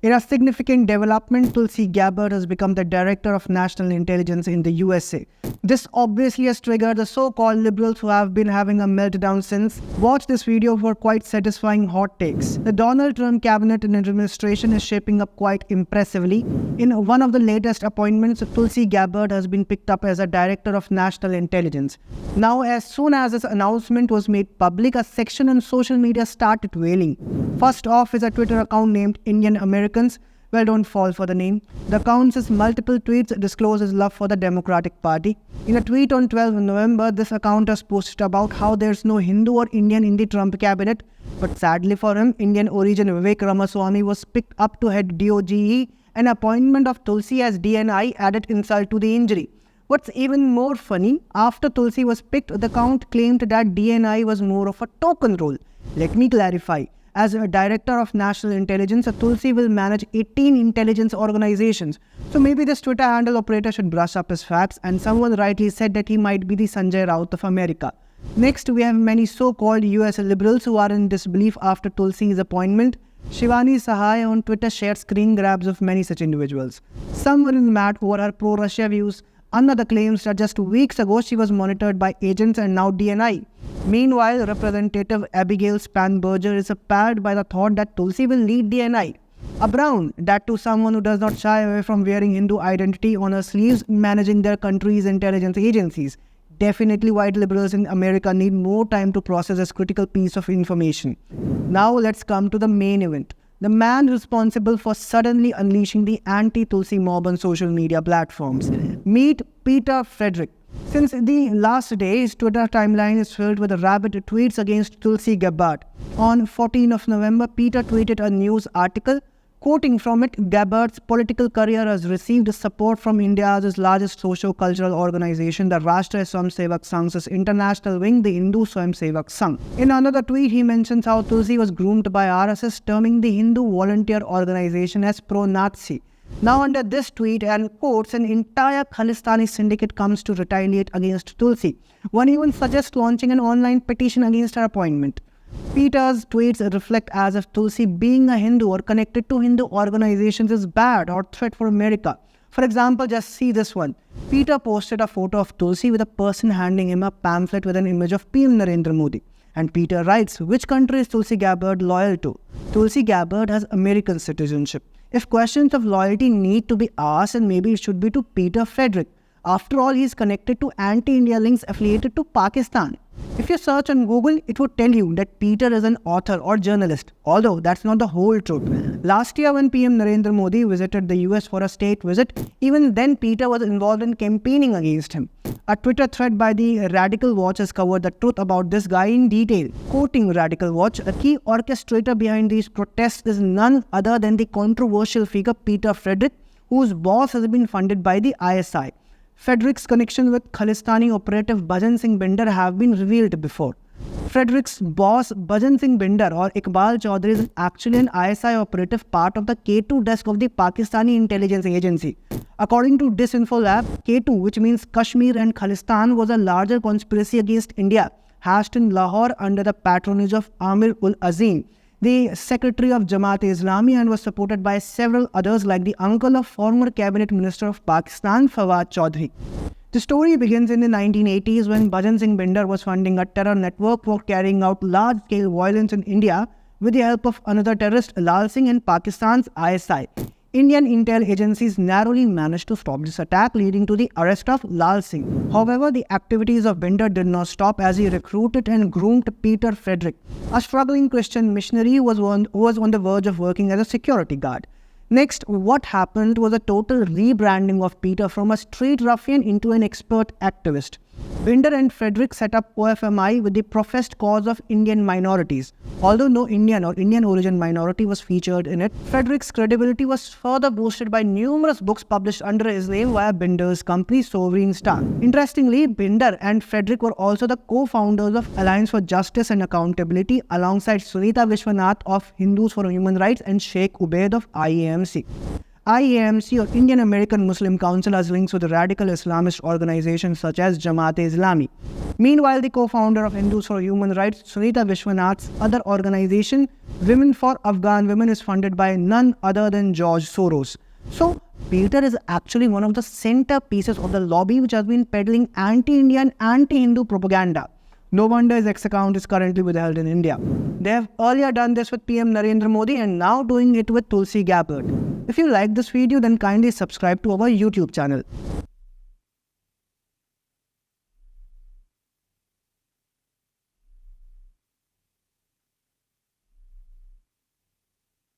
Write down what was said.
In a significant development, Tulsi Gabbard has become the Director of National Intelligence in the USA. This obviously has triggered the so-called liberals who have been having a meltdown since. Watch this video for quite satisfying hot takes. The Donald Trump cabinet and administration is shaping up quite impressively. In one of the latest appointments, Tulsi Gabbard has been picked up as a Director of National Intelligence. Now, as soon as this announcement was made public, a section on social media started wailing. First off is a Twitter account named Indian Americans. Well, don't fall for the name. The account says multiple tweets disclose his love for the Democratic Party. In a tweet on 12 November, this account has posted about how there's no Hindu or Indian in the Trump cabinet. But sadly for him, Indian origin Vivek Ramaswamy was picked up to head DOGE. An appointment of Tulsi as DNI added insult to the injury. What's even more funny, after Tulsi was picked, the account claimed that DNI was more of a token role. Let me clarify. As a Director of National Intelligence, Tulsi will manage 18 intelligence organizations. So maybe this Twitter handle operator should brush up his facts, and someone rightly said that he might be the Sanjay Raut of America. Next, we have many so-called US liberals who are in disbelief after Tulsi's appointment. Shivani Sahai on Twitter shared screen grabs of many such individuals. Someone is mad over her pro-Russia views. Another claims that just weeks ago she was monitored by agents and now DNI. Meanwhile, Representative Abigail Spanberger is appalled by the thought that Tulsi will lead DNI. A brown, that too someone who does not shy away from wearing Hindu identity on her sleeves, managing their country's intelligence agencies. Definitely white liberals in America need more time to process this critical piece of information. Now let's come to the main event. The man responsible for suddenly unleashing the anti-Tulsi mob on social media platforms. Meet Pieter Friedrich. Since the last day, his Twitter timeline is filled with rabid tweets against Tulsi Gabbard. On 14th of November, Pieter tweeted a news article. Quoting from it, Gabbard's political career has received support from India's largest socio-cultural organization, the Rashtriya Swayamsevak Sangh's international wing, the Hindu Swayamsevak Sangh. In another tweet, he mentions how Tulsi was groomed by RSS, terming the Hindu volunteer organization as pro-Nazi. Now under this tweet and quotes, an entire Khalistani syndicate comes to retaliate against Tulsi. One even suggests launching an online petition against her appointment. Pieter's tweets reflect as if Tulsi being a Hindu or connected to Hindu organizations is bad or threat for America. For example, just see this one. Pieter posted a photo of Tulsi with a person handing him a pamphlet with an image of PM Narendra Modi. And Pieter writes, which country is Tulsi Gabbard loyal to? Tulsi Gabbard has American citizenship. If questions of loyalty need to be asked, then maybe it should be to Pieter Friedrich. After all, he is connected to anti-India links affiliated to Pakistan. If you search on Google, it would tell you that Pieter is an author or journalist, although that's not the whole truth. Last year when PM Narendra Modi visited the US for a state visit, even then Pieter was involved in campaigning against him. A Twitter thread by the Radical Watch has covered the truth about this guy in detail. Quoting Radical Watch, the key orchestrator behind these protests is none other than the controversial figure Pieter Friedrich, whose boss has been funded by the ISI. Friedrich's connection with Khalistani operative Bhajan Singh Binder have been revealed before. Friedrich's boss Bhajan Singh Binder or Iqbal Chaudhry is actually an ISI operative part of the K2 desk of the Pakistani intelligence agency. According to Disinfo Lab, K2, which means Kashmir and Khalistan, was a larger conspiracy against India, hatched in Lahore under the patronage of Amir ul Azim, the secretary of Jamaat-e-Islami, and was supported by several others like the uncle of former cabinet minister of Pakistan, Fawad Chaudhry. The story begins in the 1980s when Bhajan Singh Binder was funding a terror network for carrying out large-scale violence in India with the help of another terrorist, Lal Singh, and Pakistan's ISI. Indian intel agencies narrowly managed to stop this attack, leading to the arrest of Lal Singh. However, the activities of Binder did not stop as he recruited and groomed Pieter Friedrich, a struggling Christian missionary who was on the verge of working as a security guard. Next, what happened was a total rebranding of Pieter from a street ruffian into an expert activist. Binder and Friedrich set up OFMI with the professed cause of Indian minorities. Although no Indian or Indian origin minority was featured in it, Friedrich's credibility was further boosted by numerous books published under his name via Binder's company Sovereign Star. Interestingly, Binder and Friedrich were also the co-founders of Alliance for Justice and Accountability alongside Sunita Vishwanath of Hindus for Human Rights and Sheikh Ubaid of IAMC. IAMC or Indian American Muslim Council has links with radical Islamist organizations such as Jamaat-e-Islami. Meanwhile, the co-founder of Hindus for Human Rights, Sunita Vishwanath's other organization, Women for Afghan Women, is funded by none other than George Soros. So, Pieter is actually one of the centerpieces of the lobby which has been peddling anti-Indian, anti-Hindu propaganda. No wonder his X account is currently withheld in India. They have earlier done this with PM Narendra Modi and now doing it with Tulsi Gabbard. If you like this video, then kindly subscribe to our YouTube channel.